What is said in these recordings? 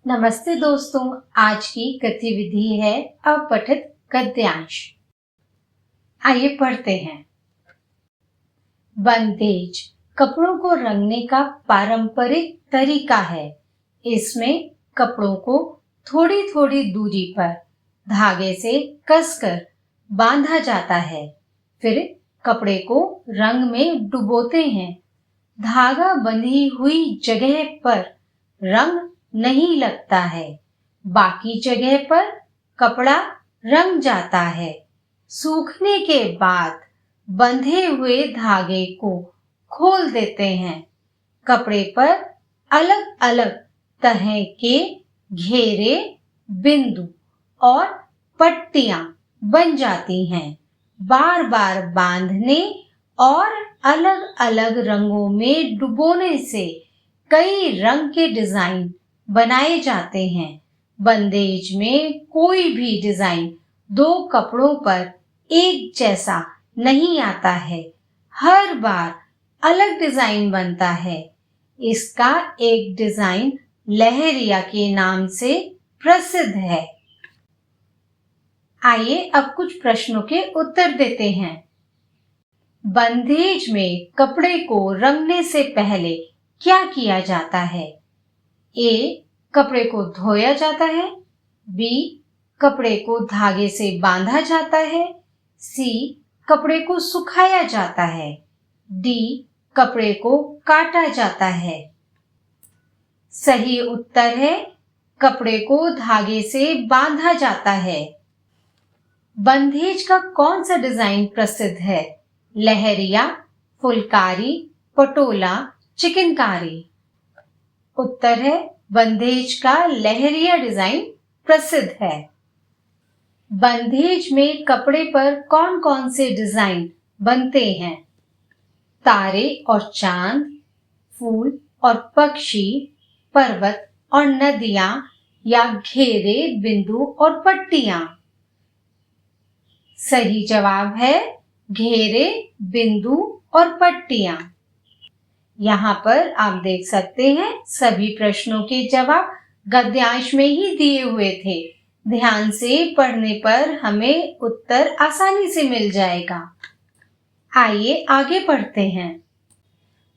नमस्ते दोस्तों, आज की गतिविधि है अपठित गद्यांश। आइए पढ़ते हैं। बंदेज कपड़ों को रंगने का पारंपरिक तरीका है। इसमें कपड़ों को थोड़ी थोड़ी दूरी पर धागे से कसकर बांधा जाता है। फिर कपड़े को रंग में डुबोते हैं। धागा बंधी हुई जगह पर रंग नहीं लगता है, बाकी जगह पर कपड़ा रंग जाता है। सूखने के बाद बंधे हुए धागे को खोल देते हैं। कपड़े पर अलग अलग तरह के घेरे, बिंदु और पट्टियां बन जाती हैं। बार बार बांधने और अलग अलग रंगों में डुबोने से कई रंग के डिजाइन बनाए जाते हैं। बंदेज में कोई भी डिजाइन दो कपड़ों पर एक जैसा नहीं आता है, हर बार अलग डिजाइन बनता है। इसका एक डिजाइन लहरिया के नाम से प्रसिद्ध है। आइए अब कुछ प्रश्नों के उत्तर देते हैं। बंदेज में कपड़े को रंगने से पहले क्या किया जाता है? ए. कपड़े को धोया जाता है। बी. कपड़े को धागे से बांधा जाता है। सी. कपड़े को सुखाया जाता है। डी. कपड़े को काटा जाता है। सही उत्तर है कपड़े को धागे से बांधा जाता है। बंदेज का कौन सा डिजाइन प्रसिद्ध है? लहरिया, फुलकारी, पटोला, चिकनकारी। उत्तर है बंदेज का लहरिया डिजाइन प्रसिद्ध है। बंदेज में कपड़े पर कौन कौन से डिजाइन बनते हैं? तारे और चांद, फूल और पक्षी, पर्वत और नदियां या घेरे, बिंदु और पट्टियां। सही जवाब है घेरे, बिंदु और पट्टियां। यहाँ पर आप देख सकते हैं सभी प्रश्नों के जवाब गद्यांश में ही दिए हुए थे। ध्यान से पढ़ने पर हमें उत्तर आसानी से मिल जाएगा। आइए आगे पढ़ते हैं।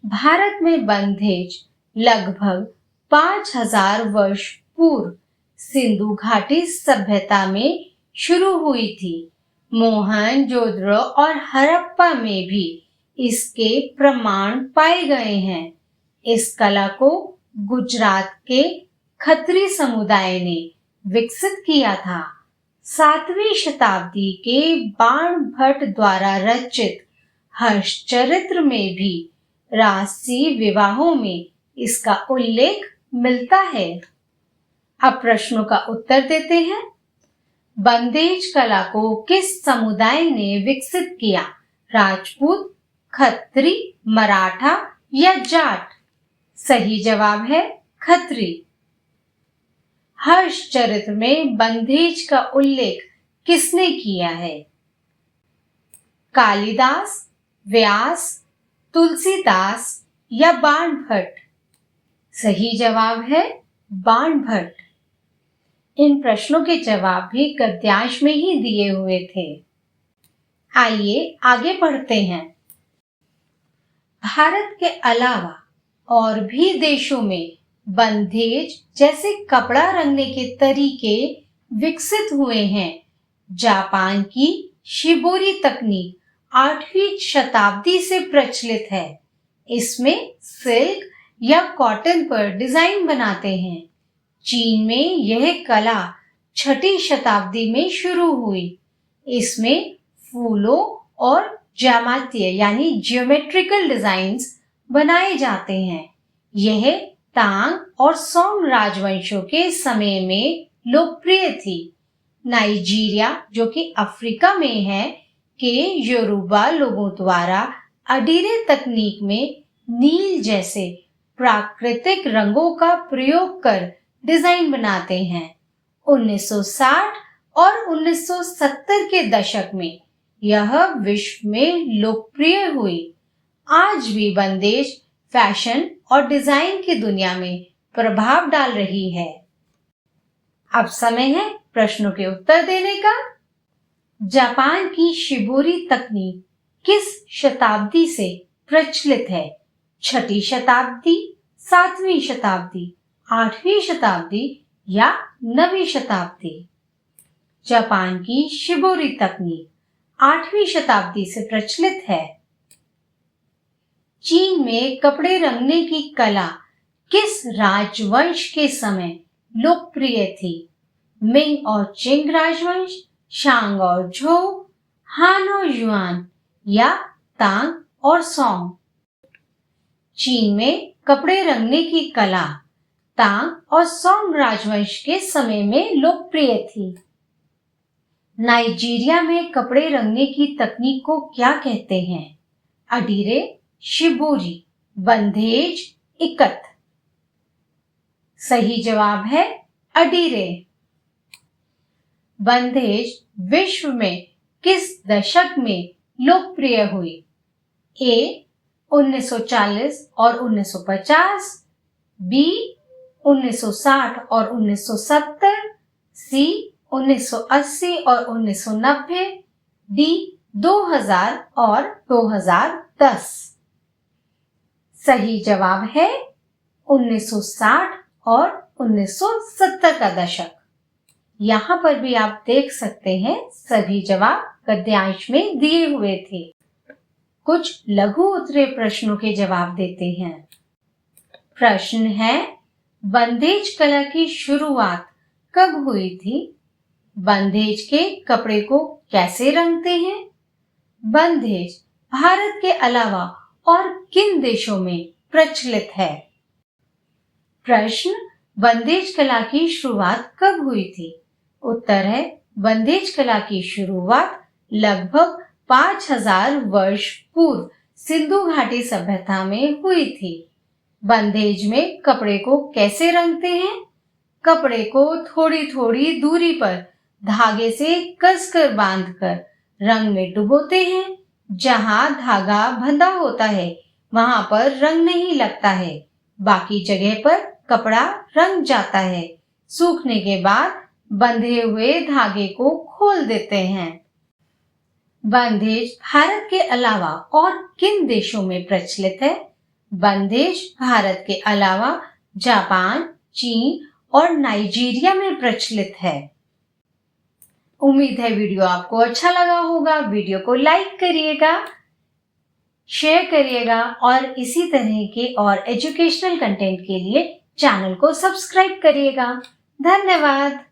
भारत में बंदेज लगभग 5000 वर्ष पूर्व सिंधु घाटी सभ्यता में शुरू हुई थी। मोहनजोदड़ो और हड़प्पा में भी इसके प्रमाण पाए गए हैं। इस कला को गुजरात के खत्री समुदाय ने विकसित किया था। 7वीं शताब्दी के बाणभट्ट द्वारा रचित हर्षचरित्र में भी राजसी विवाहों में इसका उल्लेख मिलता है। अब प्रश्नों का उत्तर देते हैं। बंदेज कला को किस समुदाय ने विकसित किया? राजपूत, खत्री, मराठा या जाट? सही जवाब है खत्री। हर्षचरित्र में बंदेज का उल्लेख किसने किया है? कालिदास, व्यास, तुलसीदास या बाणभट्ट? सही जवाब है बाणभट्ट। इन प्रश्नों के जवाब भी गद्यांश में ही दिए हुए थे। आइए आगे पढ़ते हैं। भारत के अलावा और भी देशों में बंदेज जैसे कपड़ा रंगने के तरीके विकसित हुए हैं। जापान की शिबोरी तकनीक 8वीं शताब्दी से प्रचलित है। इसमें सिल्क या कॉटन पर डिजाइन बनाते हैं। चीन में यह कला 6ठी शताब्दी में शुरू हुई। इसमें फूलों और ज्यामितीय यानी ज्योमेट्रिकल डिजाइन्स बनाए जाते हैं। यह तांग और सोंग राजवंशों के समय में लोकप्रिय थी। नाइजीरिया, जो कि अफ्रीका में है, के योरुबा लोगों द्वारा अडीरे तकनीक में नील जैसे प्राकृतिक रंगों का प्रयोग कर डिजाइन बनाते हैं। 1960 और 1970 के दशक में यह विश्व में लोकप्रिय हुई। आज भी बंदेज फैशन और डिजाइन की दुनिया में प्रभाव डाल रही है। अब समय है प्रश्नों के उत्तर देने का। जापान की शिबोरी तकनीक किस शताब्दी से प्रचलित है? 6वीं शताब्दी, 7वीं शताब्दी, 8वीं शताब्दी या 9वीं शताब्दी? जापान की शिबोरी तकनीक 8वीं शताब्दी से प्रचलित है। चीन में कपड़े रंगने की कला किस राजवंश के समय लोकप्रिय थी? मिंग और चिंग राजवंश, शांग और झोउ, हान और युआन या तांग और सॉन्ग? चीन में कपड़े रंगने की कला तांग और सॉन्ग राजवंश के समय में लोकप्रिय थी। नाइजीरिया में कपड़े रंगने की तकनीक को क्या कहते हैं? अडीरे, शिबोरी, बंधेज, इकत? सही जवाब है अडीरे। बंधेज विश्व में किस दशक में लोकप्रिय हुई? ए 1940 और 1950, बी 1960 और 1970, सी 1980 और 1990, डी 2000 और 2010? सही जवाब है 1960 और 1970 का दशक। यहाँ पर भी आप देख सकते हैं सभी जवाब गद्यांश में दिए हुए थे। कुछ लघु उत्तरीय प्रश्नों के जवाब देते हैं। प्रश्न है, बंधेज कला की शुरुआत कब हुई थी? बंधेज के कपड़े को कैसे रंगते हैं? बंधेज भारत के अलावा और किन देशों में प्रचलित है? प्रश्न, बंधेज कला की शुरुआत कब हुई थी? उत्तर है, बंधेज कला की शुरुआत लगभग 5000 वर्ष पूर्व सिंधु घाटी सभ्यता में हुई थी। बंधेज में कपड़े को कैसे रंगते हैं? कपड़े को थोड़ी थोड़ी दूरी पर धागे से कसकर बांधकर रंग में डुबोते हैं। जहां धागा बंधा होता है वहां पर रंग नहीं लगता है, बाकी जगह पर कपड़ा रंग जाता है। सूखने के बाद बंधे हुए धागे को खोल देते हैं। बंधेज भारत के अलावा और किन देशों में प्रचलित है? बंधेज भारत के अलावा जापान, चीन और नाइजीरिया में प्रचलित है। उम्मीद है वीडियो आपको अच्छा लगा होगा। वीडियो को लाइक करिएगा, शेयर करिएगा और इसी तरह के और एजुकेशनल कंटेंट के लिए चैनल को सब्सक्राइब करिएगा। धन्यवाद।